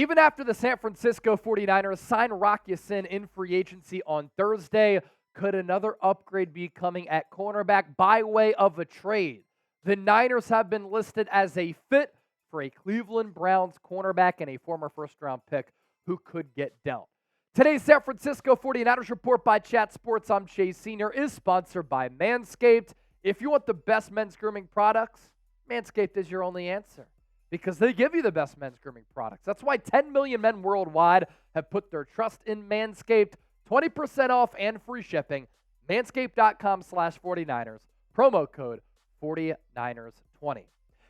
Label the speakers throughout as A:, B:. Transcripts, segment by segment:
A: Even after the San Francisco 49ers signed Rock Ya-Sin in free agency on Thursday, could another upgrade be coming at cornerback by way of a trade? The Niners have been listed as a fit for a Cleveland Browns cornerback and a former first-round pick who could get dealt. Today's San Francisco 49ers Report by Chat Sports, I'm Chase Sr., is sponsored by Manscaped. If you want the best men's grooming products, Manscaped is your only answer because they give you the best men's grooming products. That's why 10 million men worldwide have put their trust in Manscaped. 20% off and free shipping. Manscaped.com/49ers. Promo code 49ers20.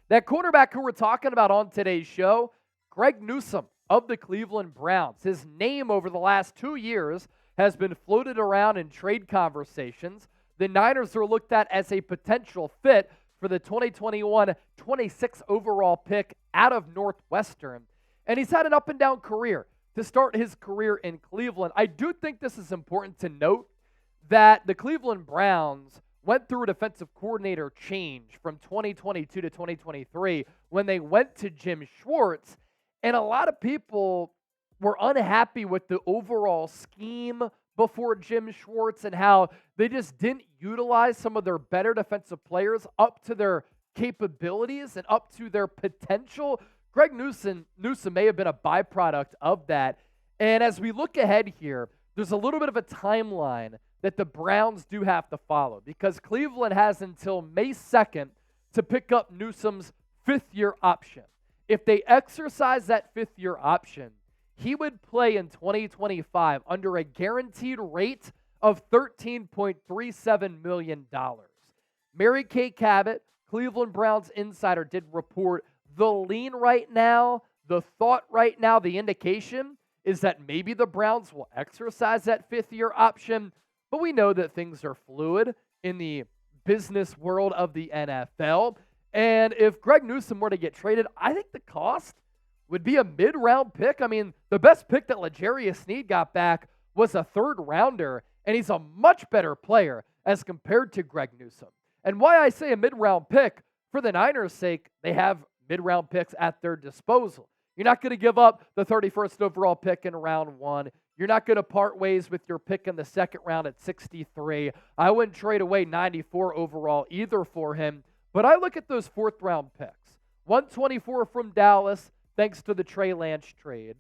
A: That cornerback who we're talking about on today's show, Greg Newsome of the Cleveland Browns. His name over the last 2 years has been floated around in trade conversations. The Niners are looked at as a potential fit for the 2021 26th overall pick out of Northwestern. And he's had an up-and-down career to start his career in Cleveland. I do think this is important to note that the Cleveland Browns went through a defensive coordinator change from 2022 to 2023 when they went to Jim Schwartz. And a lot of people were unhappy with the overall scheme before Jim Schwartz and how they just didn't utilize some of their better defensive players up to their capabilities and up to their potential. Greg Newsome may have been a byproduct of that. And as we look ahead here, there's a little bit of a timeline that the Browns do have to follow because Cleveland has until May 2nd to pick up Newsome's fifth-year option. If they exercise that fifth-year option, he would play in 2025 under a guaranteed rate of $13.37 million. Mary Kay Cabot, Cleveland Browns insider, did report the lean right now, the thought right now, the indication is that maybe the Browns will exercise that fifth-year option, but we know that things are fluid in the business world of the NFL. And if Greg Newsome were to get traded, I think the cost would be a mid-round pick. I mean, the best pick that L'Jarius Sneed got back was a third-rounder, and he's a much better player as compared to Greg Newsome. And why I say a mid-round pick, for the Niners' sake, they have mid-round picks at their disposal. You're not going to give up the 31st overall pick in round one. You're not going to part ways with your pick in the second round at 63. I wouldn't trade away 94 overall either for him. But I look at those fourth-round picks. 124 from Dallas, thanks to the Trey Lance trade.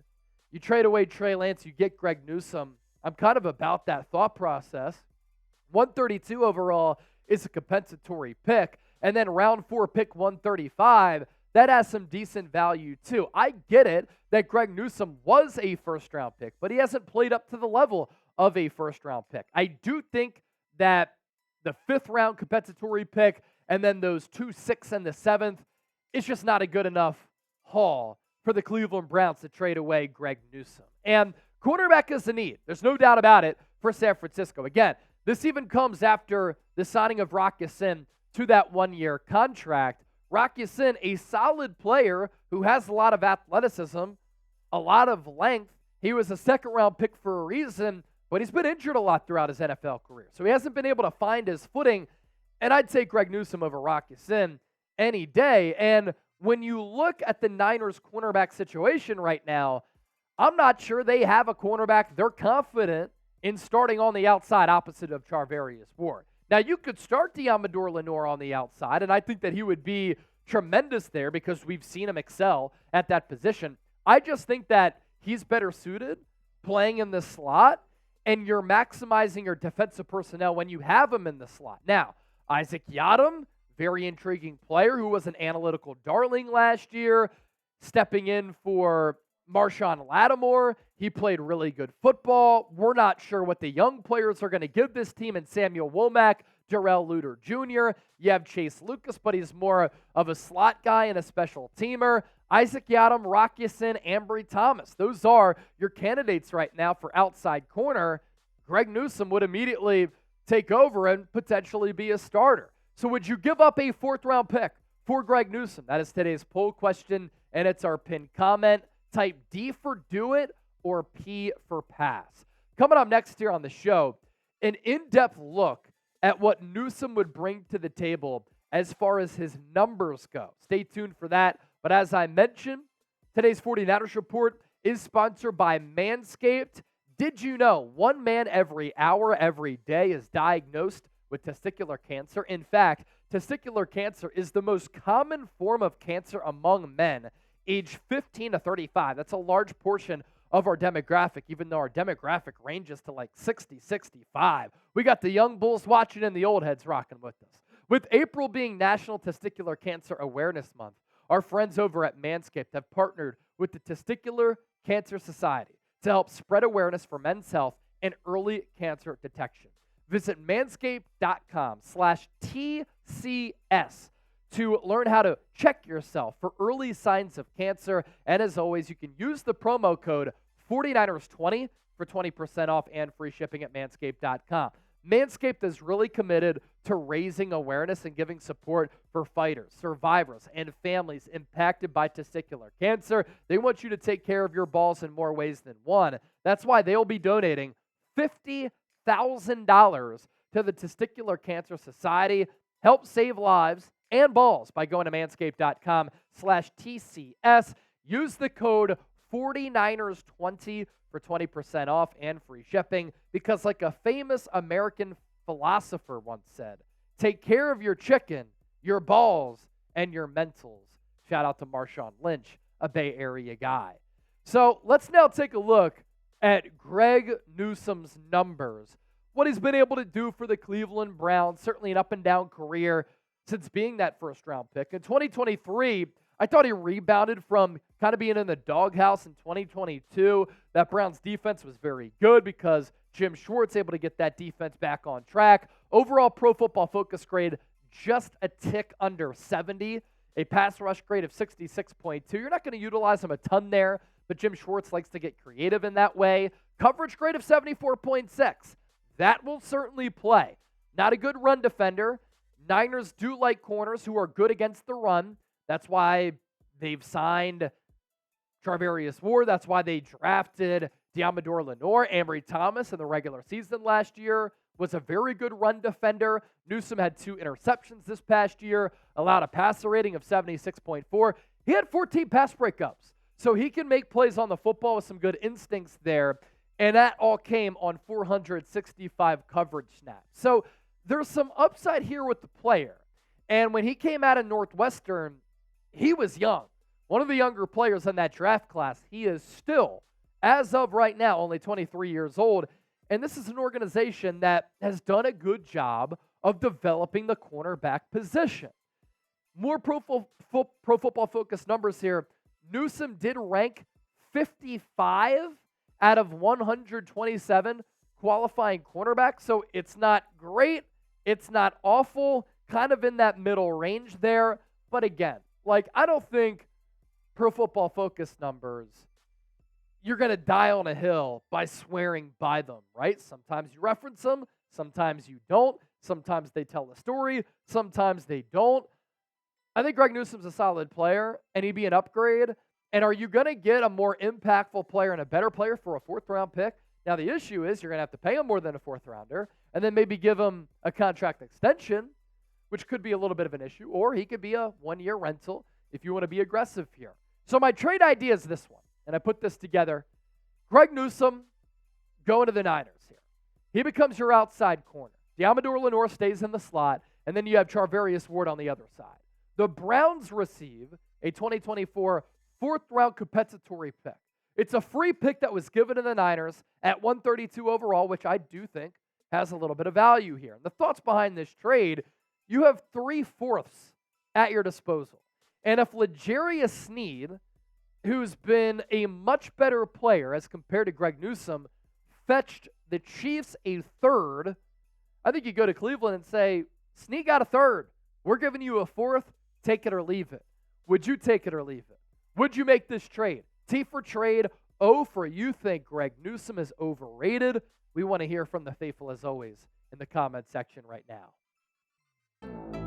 A: You trade away Trey Lance, you get Greg Newsome. I'm kind of about that thought process. 132 overall is a compensatory pick. And then round 4, pick 135, that has some decent value too. I get it that Greg Newsome was a first-round pick, but he hasn't played up to the level of a first-round pick. I do think that the fifth-round compensatory pick and then those 2, 6, and the 7th, it's just not a good enough haul for the Cleveland Browns to trade away Greg Newsome. And quarterback is a need. There's no doubt about it for San Francisco. Again, this even comes after the signing of Rock Ya-Sin to that one-year contract. Rock Ya-Sin, a solid player who has a lot of athleticism, a lot of length. He was a second-round pick for a reason, but he's been injured a lot throughout his NFL career. So he hasn't been able to find his footing. And I'd take Greg Newsome over Rock Ya-Sin any day. And when you look at the Niners cornerback situation right now, I'm not sure they have a cornerback they're confident in starting on the outside opposite of Charvarius Ward. Now, you could start Deommodore Lenoir on the outside, and I think that he would be tremendous there because we've seen him excel at that position. I just think that he's better suited playing in the slot, and you're maximizing your defensive personnel when you have him in the slot. Now, Isaac Yiadom, very intriguing player who was an analytical darling last year, stepping in for Marshawn Lattimore. He played really good football. We're not sure what the young players are going to give this team in Samuel Womack, Jarrell Luter Jr. You have Chase Lucas, but he's more of a slot guy and a special teamer. Isaac Yiadom, Rock Ya-Sin, Ambry Thomas. Those are your candidates right now for outside corner. Greg Newsome would immediately take over and potentially be a starter. So would you give up a fourth-round pick for Greg Newsome? That is today's poll question, and it's our pinned comment. Type D for do it or P for pass. Coming up next here on the show, an in-depth look at what Newsome would bring to the table as far as his numbers go. Stay tuned for that. But as I mentioned, today's 49ers Report is sponsored by Manscaped. Did you know 1 man every hour, every day is diagnosed with testicular cancer? In fact, testicular cancer is the most common form of cancer among men age 15 to 35. That's a large portion of our demographic, even though our demographic ranges to like 60, 65. We got the young bulls watching and the old heads rocking with us. With April being National Testicular Cancer Awareness Month, our friends over at Manscaped have partnered with the Testicular Cancer Society to help spread awareness for men's health and early cancer detection. Visit manscaped.com/TCS to learn how to check yourself for early signs of cancer. And as always, you can use the promo code 49ers20 for 20% off and free shipping at manscaped.com. Manscaped is really committed to raising awareness and giving support for fighters, survivors, and families impacted by testicular cancer. They want you to take care of your balls in more ways than one. That's why they'll be donating $50,000 to the Testicular Cancer Society. Help save lives and balls by going to manscaped.com/TCS. Use the code 49ers20 for 20% off and free shipping, because like a famous American philosopher once said, take care of your chicken, your balls, and your mentals. Shout out to Marshawn Lynch, a Bay Area guy. So let's now take a look at Greg Newsome's numbers, what he's been able to do for the Cleveland Browns, certainly an up-and-down career since being that first-round pick. In 2023, I thought he rebounded from kind of being in the doghouse in 2022. That Browns defense was very good because Jim Schwartz able to get that defense back on track. Overall Pro Football Focus grade just a tick under 70, a pass rush grade of 66.2. You're not going to utilize him a ton there, but Jim Schwartz likes to get creative in that way. Coverage grade of 74.6. That will certainly play. Not a good run defender. Niners do like corners who are good against the run. That's why they've signed Charvarius Ward. That's why they drafted Deommodore Lenoir. Ambry Thomas in the regular season last year was a very good run defender. Newsome had 2 interceptions this past year, allowed a passer rating of 76.4. He had 14 pass breakups, so he can make plays on the football with some good instincts there, and that all came on 465 coverage snaps. So there's some upside here with the player, and when he came out of Northwestern, he was young. One of the younger players in that draft class. He is still, as of right now, only 23 years old. And this is an organization that has done a good job of developing the cornerback position. More Pro Football Focus numbers here. Newsome did rank 55 out of 127 qualifying cornerbacks. So it's not great. It's not awful. Kind of in that middle range there. But again, I don't think Pro Football Focus numbers, you're going to die on a hill by swearing by them, right? Sometimes you reference them. Sometimes you don't. Sometimes they tell a story. Sometimes they don't. I think Greg Newsome's a solid player, and he'd be an upgrade. And are you going to get a more impactful player and a better player for a 4th-round pick? Now, the issue is you're going to have to pay him more than a 4th-rounder and then maybe give him a contract extension, which could be a little bit of an issue, or he could be a 1-year rental if you want to be aggressive here. So my trade idea is this one, and I put this together. Greg Newsome going to the Niners here. He becomes your outside corner. Deommodore Lenoir stays in the slot, and then you have Charvarius Ward on the other side. The Browns receive a 2024 4th-round compensatory pick. It's a free pick that was given to the Niners at 132 overall, which I do think has a little bit of value here. And the thoughts behind this trade, you have 3/4 at your disposal. And if L'Jarius Sneed, who's been a much better player as compared to Greg Newsome, fetched the Chiefs a 3rd, I think you go to Cleveland and say, Sneed got a 3rd. We're giving you a 4th. Take it or leave it. Would you take it or leave it? Would you make this trade? T for trade, O for you think Greg Newsome is overrated. We want to hear from the faithful as always in the comment section right now.